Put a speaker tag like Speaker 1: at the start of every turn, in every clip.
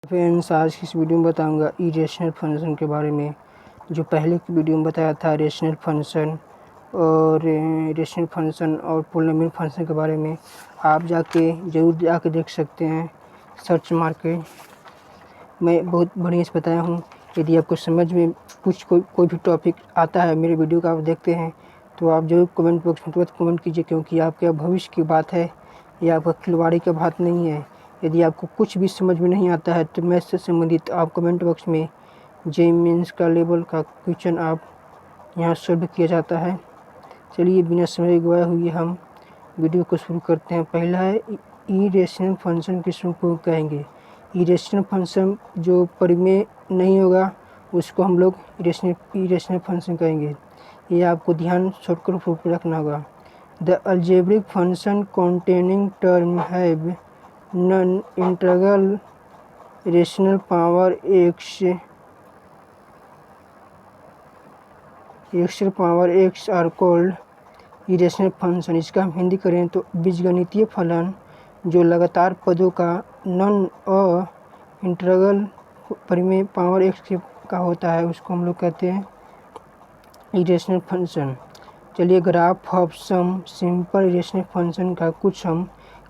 Speaker 1: Friends, आज की इस वीडियो में बताऊंगा इरेशनल फंक्शन के बारे में। जो पहले की वीडियो में बताया था रेशनल फंक्शन और रेशनल फंक्शन और पोलिनोमियल फंक्शन के बारे में, आप ज़रूर जाके देख सकते हैं सर्च मार के। मैं बहुत बढ़िया से बताया हूँ। यदि आपको समझ में कोई भी टॉपिक आता है मेरे वीडियो का आप देखते हैं तो आप ज़रूर कमेंट बॉक्स में तुरंत कमेंट कीजिए, क्योंकि आपके भविष्य की बात है, ये आपका खिलवाड़ी का बात नहीं है। यदि आपको कुछ भी समझ में नहीं आता है तो मैथ से संबंधित आप कमेंट बॉक्स में जेईई मेंस का लेवल का क्वेश्चन आप यहाँ सॉल्व किया जाता है। चलिए बिना समय गवाए हुए हम वीडियो को शुरू करते हैं। पहला है इरेशनल फंक्शन किसको कहेंगे। इरेशनल फंक्शन जो परिमेय नहीं होगा उसको हम लोग इरेशनल फंक्शन कहेंगे। ये आपको ध्यान शॉर्टकट रूप में रखना होगा। The algebraic function containing term have non integral rational power x are called irrational function. इसका हम हिंदी करें तो बीजगणितीय फलन जो लगातार पदों का नॉन इंटीग्रल परिमेय पावर एक्स का होता है उसको हम लोग कहते हैं इरेशनल फंक्शन। चलिए graph of some simple irrational function का कुछ हम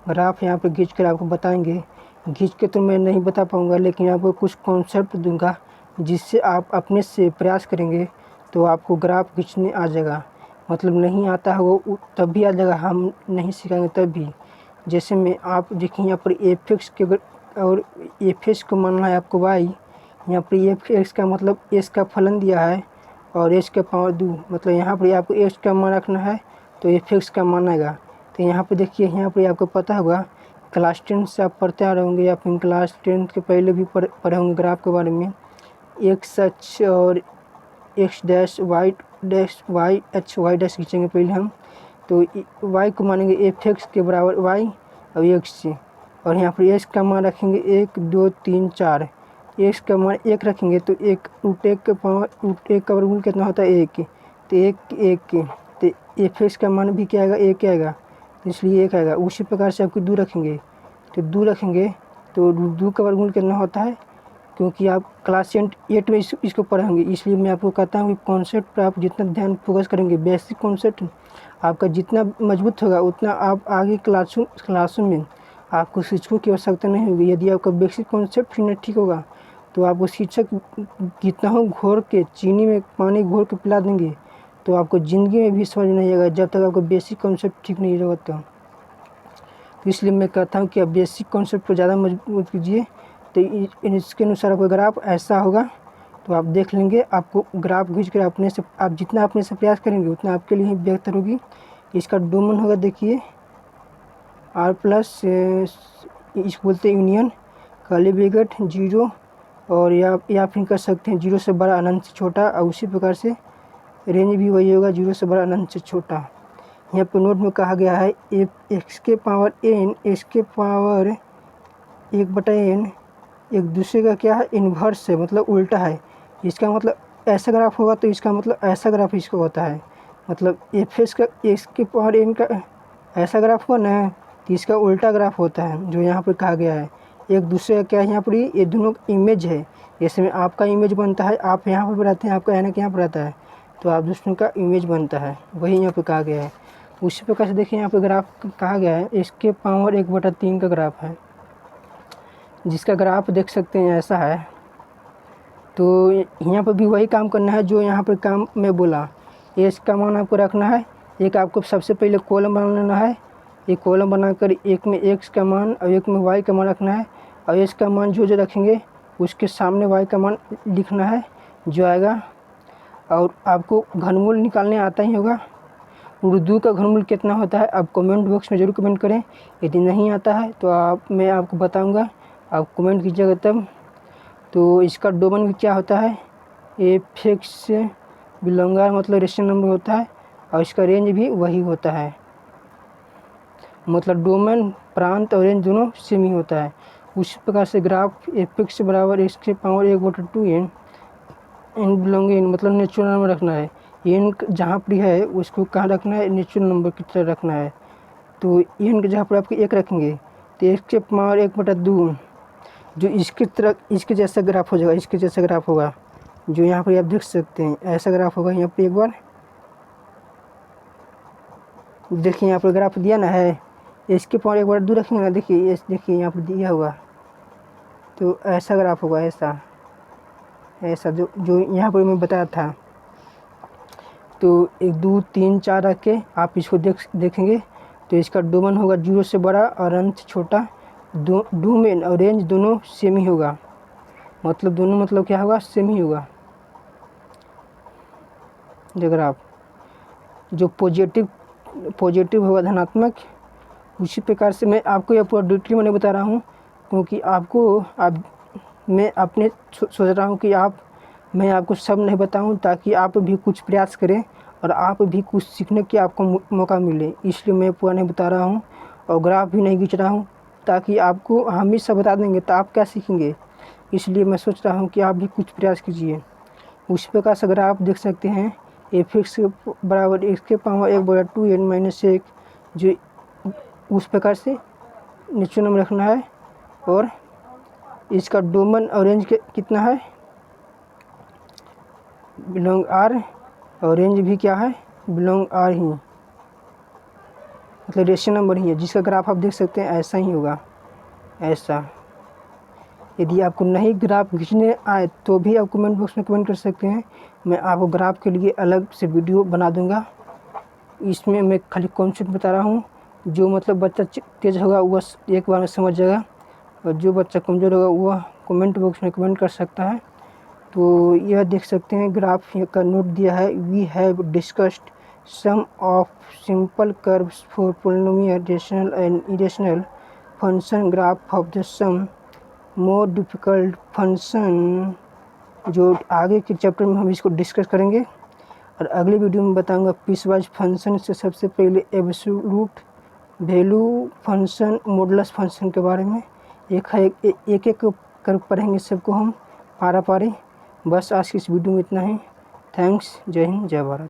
Speaker 1: ग्राफ यहाँ पर खींच कर आपको बताएंगे। खींच के तो मैं नहीं बता पाऊँगा, लेकिन आपको कुछ कॉन्सेप्ट दूंगा जिससे आप अपने से प्रयास करेंगे तो आपको ग्राफ खींचने आ जाएगा। मतलब नहीं आता है वो तब भी आ जाएगा, हम नहीं सिखाएंगे तब भी। जैसे में आप देखिए यहाँ पर एफ एक्स के और एफ एक्स को मानना है आपको वाई। यहाँ पर एफ एक्स का मतलब एस का फलन दिया है और एस का पावर 2, मतलब यहाँ पर आपको एस का मान रखना है तो एफ एक्स का मान आएगा। तो यहाँ पर देखिए, यहाँ पर आपको पता होगा क्लास 10 से आप पढ़ते आ रहे होंगे या फिर क्लास 10 के पहले भी पढ़े होंगे ग्राफ के बारे में। एक्स अक्ष और एक्स डैश वाई डैश खींचेंगे पहले हम, तो वाई को मानेंगे एफ एक्स के बराबर वाई और एक्स से, और यहाँ पर एक्स का मान रखेंगे 1 2 3 4। एक्स का मान 1 रखेंगे तो एक रूट एक का वर्गमूल कितना होता है 1, तो एक तो एफ एक्स का मान भी क्या आएगा 1 आएगा, तो इसलिए 1 आएगा। उसी प्रकार से आपको 2 रखेंगे तो 2 रखेंगे तो 2 का वर्गमूल कितना होता है, क्योंकि आप क्लास 8 में इसको पढ़ेंगे, इसलिए मैं आपको कहता हूँ कि कॉन्सेप्ट पर आप जितना ध्यान फोकस करेंगे, बेसिक कॉन्सेप्ट आपका जितना मजबूत होगा उतना आप आगे क्लासों में आपको शिक्षकों की आवश्यकता नहीं होगी। यदि आपका बेसिक कॉन्सेप्ट ही नहीं ठीक होगा तो आपको शिक्षक कितना हो घोर के चीनी में पानी घोर के पिला देंगे तो आपको ज़िंदगी में भी समझ नहीं आएगा जब तक आपका बेसिक कॉन्सेप्ट ठीक नहीं होगा। तो इसलिए मैं कहता हूँ कि आप बेसिक कॉन्सेप्ट को ज़्यादा मजबूत कीजिए। तो इसके अनुसार आपका ग्राफ ऐसा होगा तो आप देख लेंगे। आपको ग्राफ खींच कर आप जितना अपने से प्रयास करेंगे उतना आपके लिए बेहतर होगी। इसका डोमेन होगा, देखिए आर प्लस इसको बोलते हैं यूनियन कर्ली ब्रैकेट 0, और या फिर कर सकते हैं 0 से बड़ा अनंत से छोटा, और उसी प्रकार से रेंज भी वही होगा 0 से बड़ा अनंत से छोटा। यहाँ पर नोट में कहा गया है एक्स के पावर n एक्स के पावर 1/n एक दूसरे का क्या है इन्वर्स है, मतलब उल्टा है। इसका मतलब ऐसा ग्राफ होगा तो इसका मतलब ऐसा ग्राफ इसका होता है, मतलब एफ एस का एक्स के पावर n का ऐसा ग्राफ होगा ना तो इसका उल्टा ग्राफ होता है जो यहाँ पर कहा गया है। एक दूसरे का क्या है, यहाँ पर ये दोनों इमेज है। जैसे में आपका इमेज बनता है, आप यहाँ पर रहते हैं, आपका ऐनक यहाँ पर रहता है तो आप दूसरों का इमेज बनता है, वही यहाँ पर कहा गया है। उसी प्रकार से देखिए यहाँ पर ग्राफ कहा गया है एक्स के पावर 1/3 का ग्राफ है, जिसका ग्राफ देख सकते हैं ऐसा है। तो यहाँ पर भी वही काम करना है जो यहाँ पर काम मैं बोला। एक्स का मान आपको रखना है, एक आपको सबसे पहले कॉलम बना लेना है। एक कॉलम बनाकर एक में एक्स का मान और एक में वाई का मान रखना है, और एक्स का मान जो रखेंगे उसके सामने वाई का मान लिखना है जो आएगा। और आपको घनमूल निकालने आता ही होगा। उर्दू का घनमूल कितना होता है आप कमेंट बॉक्स में ज़रूर कमेंट करें। यदि नहीं आता है तो मैं आपको बताऊंगा, आप कमेंट कीजिएगा तब। तो इसका डोमेन भी क्या होता है, एफ एक्स से बिलोंगर मतलब रेशनल नंबर होता है, और इसका रेंज भी वही होता है। मतलब डोमेन प्रांत और रेंज दोनों सेम ही होता है। उसी प्रकार से ग्राफ एफ एक्स बराबर एक्स के power 1/2n n belong in मतलब नेचुरल नंबर रखना है। एन जहाँ पर है उसको कहाँ रखना है, नेचुरल नंबर की तरह रखना है। तो एन के जहाँ पर आपके 1 रखेंगे तो एक्स के पावर 1/2 जो इसकी तरह इसके जैसा ग्राफ हो जाएगा, इसके जैसा ग्राफ होगा, जो यहाँ पर आप देख सकते हैं ऐसा ग्राफ होगा। यहाँ पे एक बार देखिए यहाँ पर ग्राफ दिया ना है, इसके पावर एक बार दूर रखेंगे ना, देखिए देखिए यहाँ पर दिया हुआ, तो ऐसा ग्राफ होगा, ऐसा ऐसा जो जो यहाँ पर मैं बताया था। तो 1 2 3 4 रख के आप इसको देखेंगे तो इसका डोमेन होगा 0 से बड़ा और अंत छोटा। डोमेन और रेंज दोनों सेम ही होगा, मतलब दोनों मतलब क्या होगा, सेम ही होगा। जो ग्राफ जो पॉजिटिव होगा, धनात्मक, उसी प्रकार से मैं आपको यह पूरा डिटेल में नहीं बता रहा हूँ, क्योंकि मैं अपने सोच रहा हूँ कि मैं आपको सब नहीं बताऊँ, ताकि आप भी कुछ प्रयास करें और आप भी कुछ सीखने की आपको मौका मिले, इसलिए मैं पूरा नहीं बता रहा हूँ और ग्राफ भी नहीं खींच रहा हूँ, ताकि आपको हम ही सब बता देंगे तो आप क्या सीखेंगे। इसलिए मैं सोच रहा हूँ कि आप भी कुछ प्रयास कीजिए। उसी प्रकार से अगर आप देख सकते हैं f(x) बराबर x⁻1/2n-1, जो उस प्रकार से नीचे नंबर रखना है। और इसका डोमेन और रेंज कितना है, बिलोंग R, और रेंज भी क्या है, बिलोंग R ही, मतलब रेशियो नंबर ही है। जिसका ग्राफ आप देख सकते हैं ऐसा ही होगा, ऐसा। यदि आपको नहीं ग्राफ खींचने आए तो भी आप कमेंट बॉक्स में कमेंट कर सकते हैं, मैं आपको ग्राफ के लिए अलग से वीडियो बना दूंगा। इसमें मैं खाली कॉन्सेप्ट बता रहा हूँ, जो मतलब बच्चा तेज़ होगा वह एक बार में समझ जाएगा, और जो बच्चा कमज़ोर होगा वह कमेंट बॉक्स में कमेंट कर सकता है। तो यह देख सकते हैं ग्राफ का नोट दिया है, we have discussed some of simple curves for polynomial rational and irrational function graph of the some more difficult function. जो आगे के चैप्टर में हम इसको डिस्कस करेंगे, और अगले वीडियो में बताऊंगा पीसवाइज फंक्शन से सबसे पहले absolute value function, modulus function के बारे में एक कर पढ़ेंगे सबको हम पारा पारी। बस आज की इस वीडियो में इतना ही। थैंक्स, जय हिंद, जय भारत।